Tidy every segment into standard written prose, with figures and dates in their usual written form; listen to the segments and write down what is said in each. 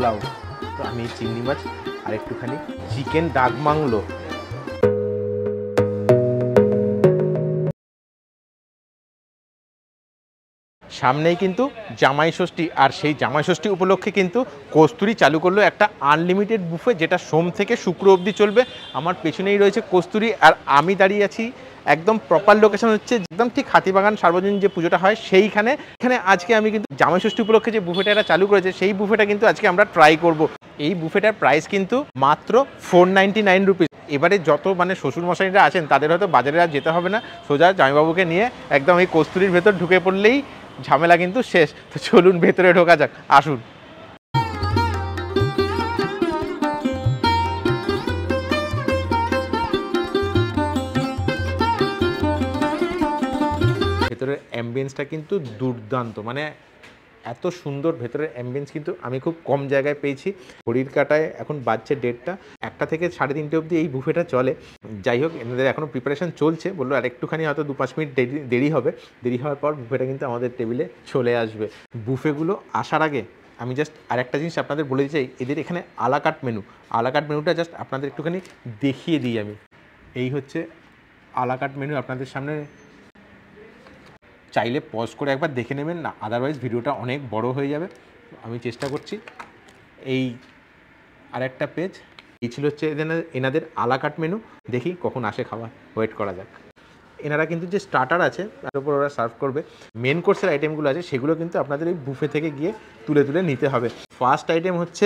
পোলাও, তো আমি চিংড়ি মাছ আর একটুখানি চিকেন ডাক বাংলো। সামনেই কিন্তু জামাই ষষ্ঠী, আর সেই জামাই ষষ্ঠী উপলক্ষে কিন্তু কস্তুরি চালু করলো একটা আনলিমিটেড বুফে, যেটা সোম থেকে শুক্র অবধি চলবে। আমার পেছনেই রয়েছে কস্তুরি, আর আমি দাঁড়িয়ে আছি একদম প্রপার লোকেশন হচ্ছে একদম ঠিক হাতিবাগান সার্বজনীন যে পুজোটা হয় সেইখানে। এখানে আজকে আমি কিন্তু জামাই ষষ্ঠী উপলক্ষে যে বুফেটা এটা চালু করেছে সেই বুফেটা কিন্তু আজকে আমরা ট্রাই করব। এই বুফেটার প্রাইস কিন্তু মাত্র 499 রুপিস। এবারে যত মানে শ্বশুরমশাইরা আছেন তাদের হয়তো বাজারে আর যেতে হবে না, সোজা জামাইবাবুকে নিয়ে একদম এই কস্তুরির ভেতর ঢুকে পড়লেই ঝামেলা কিন্তু শেষ। তো চলুন ভেতরে ঢোকা যাক, আসুন। ভেতরের অ্যাম্বিয়েন্সটা কিন্তু দুর্দান্ত, মানে এত সুন্দর ভেতরের অ্যাম্বিয়েন্স কিন্তু আমি খুব কম জায়গায় পেয়েছি। ঘড়ির কাঁটায় এখন বাজছে 1:30, 1টা থেকে 3:30 অবধি এই বুফেটা চলে। যাই হোক, এনাদের এখনও প্রিপারেশন চলছে, বললো আর একটুখানি হয়তো 2-5 মিনিট দেরি হবে। দেরি হওয়ার পর বুফেটা কিন্তু আমাদের টেবিলে চলে আসবে। বুফেগুলো আসার আগে আমি জাস্ট আরেকটা জিনিস আপনাদের বলে দিতে চাই, এদের এখানে আলাকাট মেনুটা জাস্ট আপনাদের একটুখানি দেখিয়ে দিই আমি। এই হচ্ছে আলাকাট মেনু আপনাদের সামনে, চাইলে পজ করে একবার দেখে নেবেন না, আদারওয়াইজ ভিডিওটা অনেক বড় হয়ে যাবে। আমি চেষ্টা করছি। এই আরেকটা পেজ, এই ছিল হচ্ছে এনাদের আলাকাট মেনু। দেখি কখন আসে খাবার, ওয়েট করা যাক। এনারা কিন্তু যে স্টার্টার আছে তার উপর ওরা সার্ভ করবে, মেন কোর্সের আইটেমগুলো আছে সেগুলো কিন্তু আপনাদের এই বুফে থেকে গিয়ে তুলে নিতে হবে। ফার্স্ট আইটেম হচ্ছে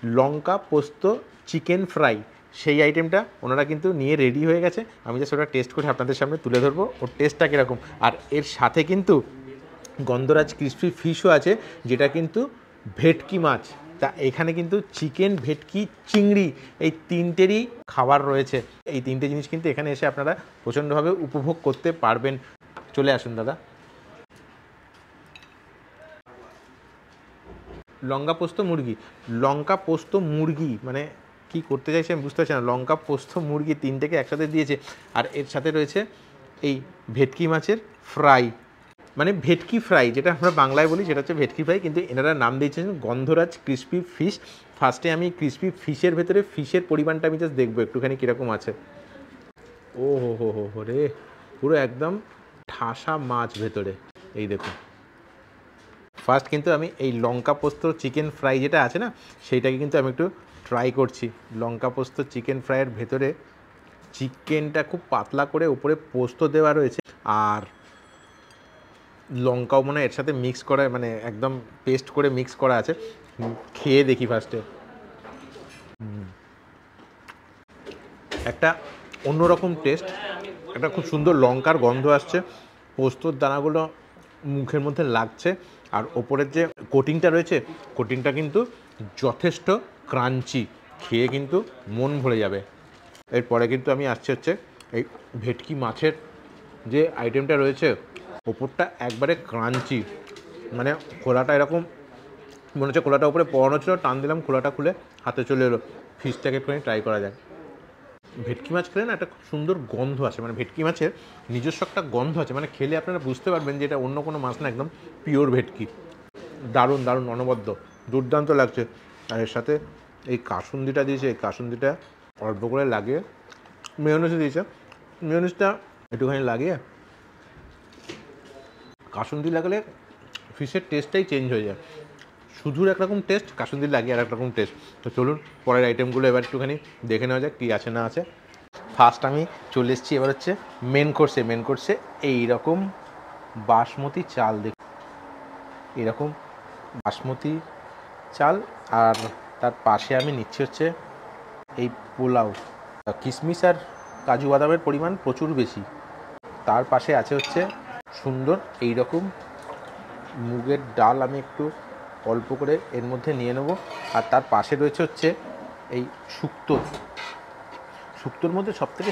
লঙ্কা পোস্ত চিকেন ফ্রাই। সেই আইটেমটা ওনারা কিন্তু নিয়ে রেডি হয়ে গেছে, আমি জাস্ট ওটা টেস্ট করে আপনাদের সামনে তুলে ধরবো ওর টেস্টটা কীরকম। আর এর সাথে কিন্তু গন্ধরাজ ক্রিসপি ফিশও আছে, যেটা কিন্তু ভেটকি মাছ। তা এখানে কিন্তু চিকেন, ভেটকি, চিংড়ি এই তিনটেরই খাবার রয়েছে। এই তিনটে জিনিস কিন্তু এখানে এসে আপনারা প্রচণ্ডভাবে উপভোগ করতে পারবেন। চলে আসুন দাদা। লঙ্কা পোস্ত মুরগি মানে কি করতে চাইছে আমি বুঝতে পারছি না। লঙ্কা পোস্ত মুরগি তিনটেকে একসাথে দিয়েছে, আর এর সাথে রয়েছে এই ভেটকি মাছের ফ্রাই, মানে ভেটকি ফ্রাই যেটা আমরা বাংলায় বলি সেটা হচ্ছে ভেটকি ফ্রাই, কিন্তু এনারা নাম দিয়েছেন গন্ধরাজ ক্রিসপি ফিশ। ফার্স্টে আমি ক্রিসপি ফিশের ভেতরে ফিশের পরিমাণটা আমি জাস্ট দেখবো একটুখানি কীরকম আছে। ও হো রে, পুরো একদম ঠাসা মাছ ভেতরে, এই দেখুন। ফার্স্ট কিন্তু আমি এই লঙ্কা পোস্ত চিকেন ফ্রাই যেটা আছে না, সেইটাকে কিন্তু আমি একটু ট্রাই করছি। লঙ্কা পোস্ত চিকেন ফ্রাইয়ের ভেতরে চিকেনটা খুব পাতলা করে উপরে পোস্ত দেওয়া রয়েছে, আর লঙ্কাও মনে হয় এর সাথে মিক্স করা, মানে একদম পেস্ট করে মিক্স করা আছে। খেয়ে দেখি ফার্স্টে। একটা অন্যরকম টেস্ট, একটা খুব সুন্দর লঙ্কার গন্ধ আসছে, পোস্তর দানাগুলো মুখের মধ্যে লাগছে, আর ওপরের যে কোটিংটা রয়েছে কোটিংটা কিন্তু যথেষ্ট ক্রাঞ্চি, খেয়ে কিন্তু মন ভরে যাবে। এরপরে কিন্তু আমি আসছি হচ্ছে এই ভেটকি মাছের যে আইটেমটা রয়েছে, ওপরটা একবারে ক্রাঞ্চি, মানে খোলাটা এরকম মনে হচ্ছে খোলাটা উপরে পড়ানো ছিল, টান দিলাম খোলাটা খুলে হাতে চলে এলো। ফিশটাকে একটুখানি ট্রাই করা যায়। ভেটকি মাছ খেলে না একটা খুব সুন্দর গন্ধ আছে, মানে ভেটকি মাছের নিজস্ব একটা গন্ধ আছে, মানে খেলে আপনারা বুঝতে পারবেন যে এটা অন্য কোনো মাছ না, একদম পিওর ভেটকি। দারুণ অনবদ্য, দুর্দান্ত লাগছে। আর এর সাথে এই কাসুন্দিটা দিয়েছে, এই কাসুন্দিটা অল্প করে লাগিয়ে মেয়োনিজ দিয়েছে, মেয়োনিজটা একটুখানি লাগিয়ে কাসুন্দি লাগালে ফিশের টেস্টটাই চেঞ্জ হয়ে যায়। শুধুর একরকম টেস্ট, কাসুন্দি লাগিয়ে আর একরকম টেস্ট। তো চলুন পরের আইটেমগুলো এবার একটুখানি দেখে নেওয়া যাক কী আছে না আছে। ফার্স্ট আমি চলে এসেছি এবার হচ্ছে মেন কোর্সে এইরকম বাসমতি চাল, দেখ এরকম বাসমতি চাল, আর তার পাশে আমি নিচ্ছি হচ্ছে এই পোলাও। কিশমিশ আর কাজু বাদামের পরিমাণ প্রচুর বেশি। তার পাশে আছে হচ্ছে সুন্দর এইরকম মুগের ডাল, আমি একটু অল্প করে এর মধ্যে নিয়ে নেব। আর তার পাশে রয়েছে হচ্ছে এই শুক্তোর মধ্যে সবথেকে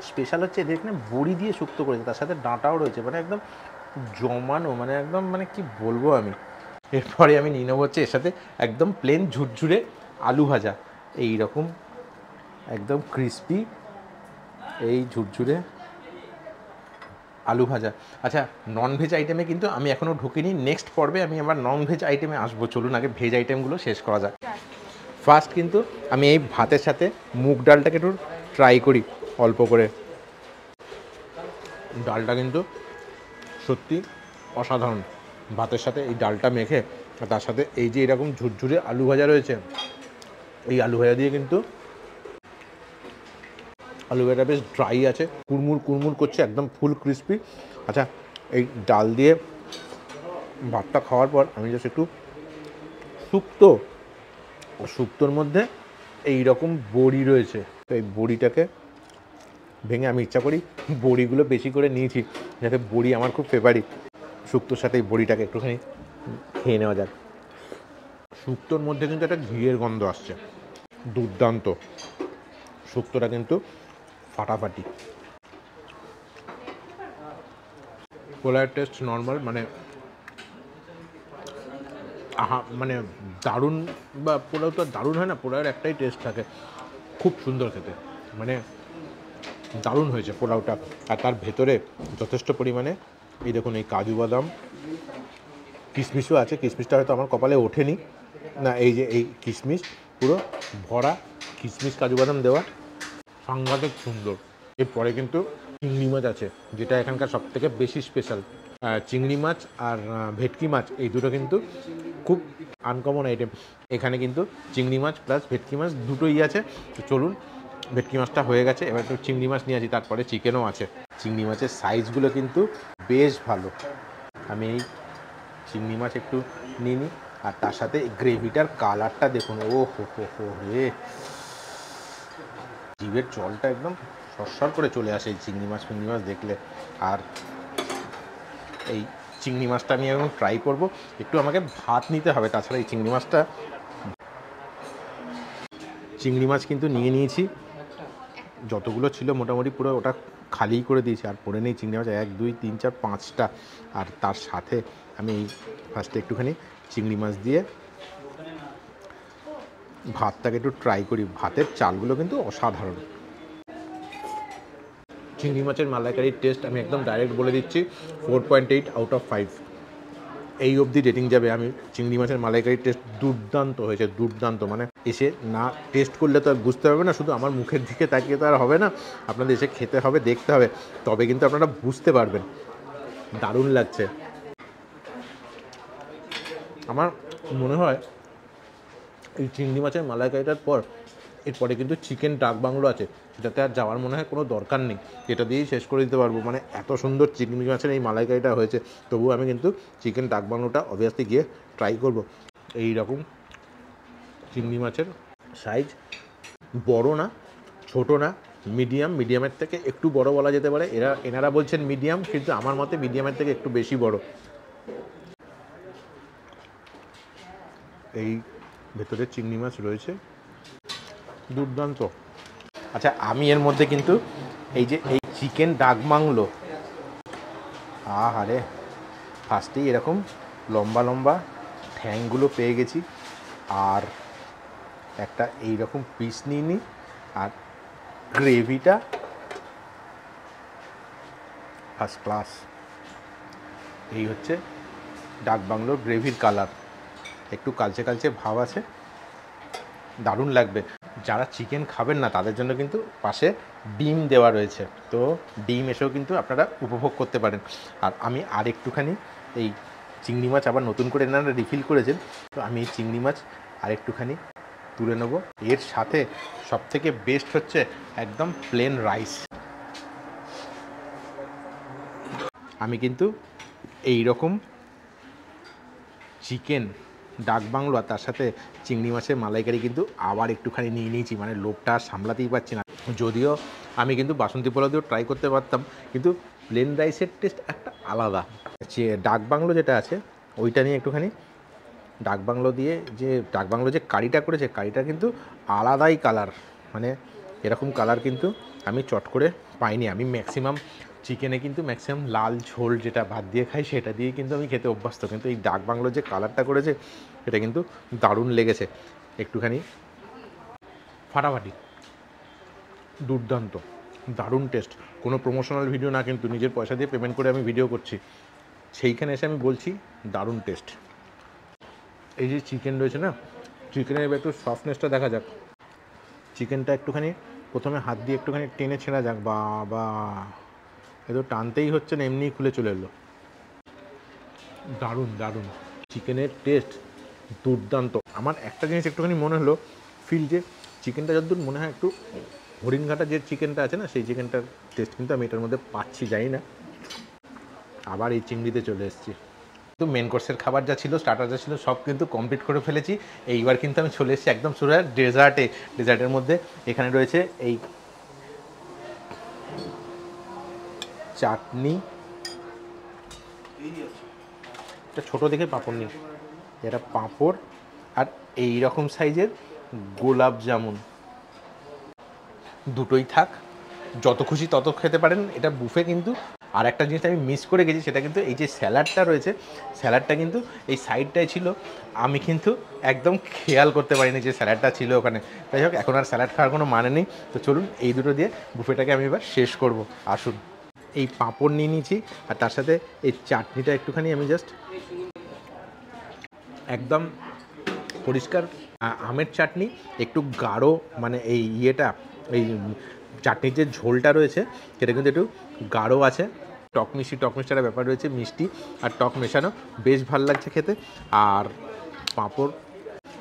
স্পেশাল হচ্ছে এদের এখানে বড়ি দিয়ে শুক্তো করেছে, তার সাথে ডাঁটাও রয়েছে, মানে একদম জমানো, মানে একদম মানে কি বলবো আমি। এরপরে আমি নিয়ে নেবো হচ্ছে এর সাথে একদম প্লেন ঝুরঝুরে আলু ভাজা, এই রকম একদম ক্রিস্পি এই ঝুরঝুরে আলু ভাজা। আচ্ছা, ননভেজ আইটেমে কিন্তু আমি এখনও ঢুকিনি, নেক্সট পর্বে আমি আবার ননভেজ আইটেমে আসবো। চলুন আগে ভেজ আইটেমগুলো শেষ করা যাক। ফার্স্ট কিন্তু আমি এই ভাতের সাথে মুগ ডালটাকে একটু ট্রাই করি অল্প করে। ডালটা কিন্তু সত্যি অসাধারণ। ভাতের সাথে এই ডালটা মেখে আর তার সাথে এই যে এরকম ঝুরঝুরে আলু ভাজা রয়েছে, এই আলু ভাজা দিয়ে কিন্তু আলু ভাজাটা বেশ ড্রাই আছে, কুড়মুড় কুড়মুড় করছে, একদম ফুল ক্রিস্পি। আচ্ছা, এই ডাল দিয়ে ভাতটা খাওয়ার পর আমি জাস্ট একটু শুক্তোর মধ্যে এই রকম বড়ি রয়েছে, তো এই বড়িটাকে ভেঙে আমি ইচ্ছা করি বড়িগুলো বেশি করে নিয়েছি, যাতে বড়ি আমার খুব ফেভারিট। শুক্তোর সাথে এই বড়িটাকে একটুখানি খেয়ে নেওয়া যাক। শুক্তোর মধ্যে কিন্তু একটা ঘিয়ের গন্ধ আসছে, দুর্দান্ত। শুক্তোটা কিন্তু ফাটাফাটি। পোলাওয়ের টেস্ট নর্মাল, মানে দারুণ, বা পোলাও তো দারুণ হয় না, পোলাওয়ের একটাই টেস্ট থাকে, খুব সুন্দর খেতে, মানে দারুণ হয়েছে পোলাওটা। আর তার ভেতরে যথেষ্ট পরিমাণে এই দেখুন এই কাজু বাদাম, কিশমিশও আছে। কিশমিশটা হয়তো আমার কপালে ওঠেনি না, এই যে এই কিশমিশ পুরো ভরা, কিশমিশ কাজু বাদাম দেওয়া, সাংঘাতিক সুন্দর। এরপরে কিন্তু চিংড়ি মাছ আছে, যেটা এখানকার সবথেকে বেশি স্পেশাল। চিংড়ি মাছ আর ভেটকি মাছ, এই দুটো কিন্তু খুব আনকমন আইটেম। এখানে কিন্তু চিংড়ি মাছ প্লাস ভেটকি মাছ দুটোই আছে। তো চলুন, ভেটকি মাছটা হয়ে গেছে, এবার একটু চিংড়ি মাছ নিয়ে আসি, তারপরে চিকেনও আছে। চিংড়ি মাছের সাইজগুলো কিন্তু বেশ ভালো। আমি এই চিংড়ি মাছ একটু নিয়ে নিই, আর তার সাথে গ্রেভিটার কালারটা দেখুন, ও হো রে, জিভের জলটা একদম সরসর করে চলে আসে এই চিংড়ি মাছ দেখলে। আর এই চিংড়ি মাছটা আমি এখন ট্রাই করব, একটু আমাকে ভাত নিতে হবে, তাছাড়া এই চিংড়ি মাছ কিন্তু নিয়ে নিয়েছি, যতগুলো ছিল মোটামুটি পুরো ওটা খালি করে দিয়েছি, আর পড়ে নেই চিংড়ি মাছ 1 2 3 4 5টা। আর তার সাথে আমি এই ফার্স্টে একটুখানি চিংড়ি মাছ দিয়ে ভাতটাকে একটু ট্রাই করি। ভাতের চালগুলো কিন্তু অসাধারণ। চিংড়ি মাছের মালাইকারির টেস্ট আমি একদম ডাইরেক্ট বলে দিচ্ছি, 4.8 আউট অফ 5 এই অবধি রেটিং যাবে। আমি চিংড়ি মাছের মালাইকারির টেস্ট দুর্দান্ত হয়েছে, দুর্দান্ত। মানে এসে না টেস্ট করলে তো আর বুঝতে পারবে না, শুধু আমার মুখের দিকে তাকিয়ে তো আর হবে না, আপনাদের এসে খেতে হবে, দেখতে হবে, তবে কিন্তু আপনারা বুঝতে পারবেন। দারুণ লাগছে। আমার মনে হয় এই চিংড়ি মাছের মালাইকারিটার পর এরপরে কিন্তু চিকেন ডাক বাংলো আছে, সেটাতে আর যাওয়ার মনে হয় কোনো দরকার নেই, এটা দিয়েই শেষ করে দিতে পারবো। মানে এত সুন্দর চিংড়ি মাছের এই মালাইকারিটা হয়েছে, তবুও আমি কিন্তু চিকেন ডাক বাংলোটা অবভিয়াসলি গিয়ে ট্রাই করব। এই রকম চিংড়ি মাছের সাইজ বড় না, ছোট না, মিডিয়ামের থেকে একটু বড় বলা যেতে পারে। এনারা বলছেন মিডিয়াম, কিন্তু আমার মতে মিডিয়ামের থেকে একটু বেশি বড়। এই ভেতরে চিংড়ি মাছ রয়েছে, দুর্দান্ত। আচ্ছা, আমি এর মধ্যে কিন্তু এই যে এই চিকেন ডাক বাংলো, আরে ফার্স্টেই এরকম লম্বা লম্বা ঠ্যাংগুলো পেয়ে গেছি, আর একটা এই রকম পিস নিয়ে নিই, আর গ্রেভিটা ফার্স্ট ক্লাস। এই হচ্ছে ডাক বাংলোর গ্রেভির কালার, একটু কালচে কালচে ভাব আছে, দারুণ লাগবে। যারা চিকেন খাবেন না তাদের জন্য কিন্তু পাশে ডিম দেওয়া রয়েছে, তো ডিম এসেও কিন্তু আপনারা উপভোগ করতে পারেন। আর আমি আর একটুখানি এই চিংড়ি মাছ আবার নতুন করে এনারা রিফিল করেছেন, তো আমি এই চিংড়ি মাছ আর একটুখানি তুলে নেব। এর সাথে সবথেকে বেস্ট হচ্ছে একদম প্লেন রাইস। আমি কিন্তু এই রকম চিকেন ডাক বাংলো আর তার সাথে চিংড়ি মাছের মালাইকারি কিন্তু আবার একটুখানি নিয়ে নিয়েছি, মানে লোভটা আর সামলাতেই পারছি না। যদিও আমি কিন্তু বাসন্তী পোলাও দিয়েও ট্রাই করতে পারতাম, কিন্তু প্লেন রাইসের টেস্ট একটা আলাদা। ডাক বাংলো যেটা আছে ওইটা নিয়ে একটুখানি, ডাক বাংলো যে কারিটা করেছে, কারিটা কিন্তু আলাদাই কালার, মানে এরকম কালার কিন্তু আমি চট করে পাইনি। আমি ম্যাক্সিমাম চিকেনে কিন্তু লাল ঝোল যেটা ভাত দিয়ে খাই, সেটা দিয়ে কিন্তু আমি খেতে অভ্যস্ত, কিন্তু এই ডাক বাংলো যে কালারটা করেছে এটা কিন্তু দারুণ লেগেছে, একটুখানি ফাটাফাটি, দুর্দান্ত। দারুণ টেস্ট। কোনো প্রমোশনাল ভিডিও না, কিন্তু নিজের পয়সা দিয়ে পেমেন্ট করে আমি ভিডিও করছি, সেইখানে এসে আমি বলছি দারুণ টেস্ট। এই যে চিকেন রয়েছে না, চিকেনের এবার একটু সফটনেসটা দেখা যাক। চিকেনটা একটুখানি প্রথমে হাত দিয়ে একটুখানি টেনে ছেঁড়া যাক। বা এ তো টানতেই হচ্ছে না, এমনিই খুলে চলে এলো। দারুণ দারুণ চিকেনের টেস্ট দুর্দান্ত। আমার একটা জিনিস একটুখানি মনে হলো ফিল, যে চিকেনটা যতদূর মনে হয় একটু হরিণঘাটা যে চিকেনটা আছে না, সেই চিকেনটার টেস্ট কিন্তু আমি এটার মধ্যে পাচ্ছি, যাই না। আবার এই চিংড়িতে চলে এসেছি। তো মেন কোর্সের খাবার যা ছিল, স্টার্টার যা ছিল, সব কিন্তু কমপ্লিট করে ফেলেছি। এইবার কিন্তু আমি চলে এসেছি একদম শুরু ডেজার্টে। ডেজার্টের মধ্যে এখানে রয়েছে এই চাটনি, এটা ছোটো দেখে পাঁপড় নিই, এটা পাঁপড়, আর এই রকম সাইজের গোলাপ জামুন। দুটোই থাক, যত খুশি তত খেতে পারেন, এটা বুফে কিন্তু। আর একটা জিনিস আমি মিস করে গেছি, সেটা কিন্তু এই যে স্যালাডটা রয়েছে, স্যালাডটা কিন্তু এই সাইডটায় ছিল, আমি কিন্তু একদম খেয়াল করতে পারিনি যে স্যালাডটা ছিল ওখানে। যাই হোক, এখন আর স্যালাড খাওয়ার কোনো মানে নেই। তো চলুন এই দুটো দিয়ে বুফেটাকে আমি এবার শেষ করব। আসুন, এই পাঁপড় নিয়ে নিয়েছি, আর তার সাথে এই চাটনিটা একটুখানি আমি জাস্ট একদম পরিষ্কার আমের চাটনি, একটু গাঢ়, মানে এই ইয়েটা, এই চাটনির যে ঝোলটা রয়েছে সেটা কিন্তু একটু গাঢ় আছে। টক মিষ্টি একটা ব্যাপার রয়েছে, মিষ্টি আর টক মেশানো, বেশ ভালো লাগছে খেতে। আর পাঁপড়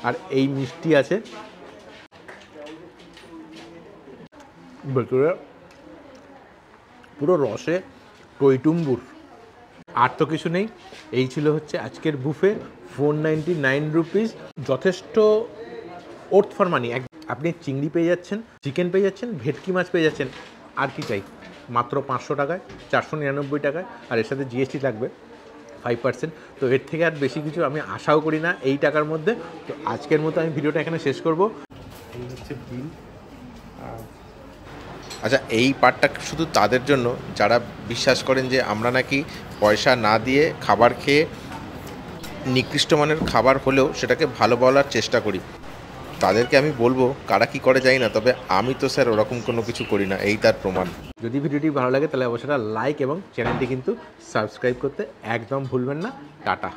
আর এই মিষ্টি আছে ভেতরে, পুরো রসে টইটুম্বুর। আর তো কিছু নেই। এই ছিল হচ্ছে আজকের বুফে, 499 রুপিস, যথেষ্ট ওর্থ ফর মানি। আপনি চিংড়ি পেয়ে যাচ্ছেন, চিকেন পেয়ে যাচ্ছেন, ভেটকি মাছ পেয়ে যাচ্ছেন, আর কি চাই? মাত্র 500 টাকায়, 499 টাকায়, আর এর সাথে জিএসটি লাগবে 5%। তো এর থেকে আর বেশি কিছু আমি আশাও করি না এই টাকার মধ্যে। তো আজকের মতো আমি ভিডিওটা এখানে শেষ করব। এই হচ্ছে বিল। আচ্ছা, এই পার্টটা শুধু তাদের জন্য যারা বিশ্বাস করেন যে আমরা নাকি পয়সা না দিয়ে খাবার খেয়ে নিকৃষ্ট মানের খাবার হলেও সেটাকে ভালো বলার চেষ্টা করি। তাদেরকে আমি বলবো, কারা কি করে জানি না, তবে আমি তো স্যার ওরকম কোনো কিছু করি না, এই তার প্রমাণ। যদি ভিডিওটি ভালো লাগে তাহলে অবশ্যই লাইক এবং চ্যানেলটি কিন্তু সাবস্ক্রাইব করতে একদম ভুলবেন না। টাটা।